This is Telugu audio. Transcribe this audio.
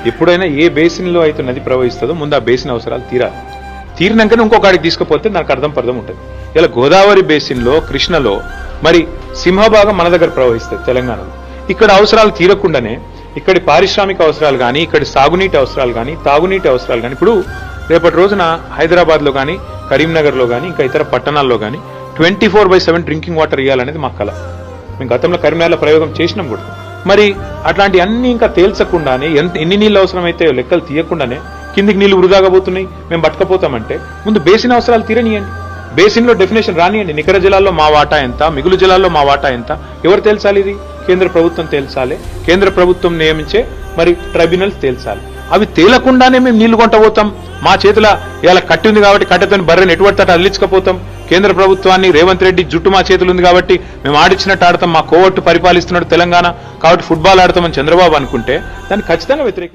ఎప్పుడైనా ఏ బేసిన్లో అయితే నది ప్రవహిస్తుందో ముందు ఆ బేసిన్ అవసరాలు తీరాలి. తీరినాకనే ఇంకొకడికి తీసుకుపోతే నాకు అర్థం ఉంటుంది. ఇలా గోదావరి బేసిన్లో, కృష్ణలో మరి సింహభాగం మన దగ్గర ప్రవహిస్తుంది తెలంగాణలో. ఇక్కడ అవసరాలు తీరకుండానే ఇక్కడి పారిశ్రామిక అవసరాలు కానీ, ఇక్కడి సాగునీటి అవసరాలు కానీ, తాగునీటి అవసరాలు కానీ, ఇప్పుడు రేపటి రోజున హైదరాబాద్లో కానీ, కరీంనగర్లో కానీ, ఇంకా ఇతర పట్టణాల్లో కానీ 24/7 డ్రింకింగ్ వాటర్ ఇవ్వాలనేది మా కళ. మేము గతంలో కరీంనగర్లో ప్రయోగం చేసినాం కూడా. మరి అట్లాంటి అన్ని ఇంకా తేల్చకుండానే ఎన్ని నీళ్ళు అవసరమైతే లెక్కలు తీయకుండానే కిందికి నీళ్లు వృధాగా పోతున్నాయి, మేము పట్టుకపోతామంటే ముందు బేసిన్ అవసరాలు తీరనియండి. బేసిన్లో డెఫినేషన్ రానియండి. నికర జలాల్లో మా వాటా ఎంత, మిగులు జలాల్లో మా వాటా ఎంత, ఎవరు తేల్చాలి? ఇది కేంద్ర ప్రభుత్వం తేల్చాలి. కేంద్ర ప్రభుత్వం నియమించే మరి ట్రైబ్యునల్స్ తేల్చాలి. అవి తేలకుండానే మేము నీళ్లు కొంటపోతాం. మా చేతుల ఇలా కట్టి ఉంది కాబట్టి కట్టెతోని బర్రెని ఎటువంటి తట అల్లించకపోతాం. కేంద్ర ప్రభుత్వాన్ని రేవంత్ రెడ్డి జుట్టు మా చేతులు ఉంది కాబట్టి మేము ఆడిచ్చినట్టు ఆడతాం, మా కోవట్టు పరిపాలిస్తున్నాడు తెలంగాణ కాబట్టి ఫుట్బాల్ ఆడతామని చంద్రబాబు అనుకుంటే దాన్ని ఖచ్చితంగా వ్యతిరేకిస్తాం.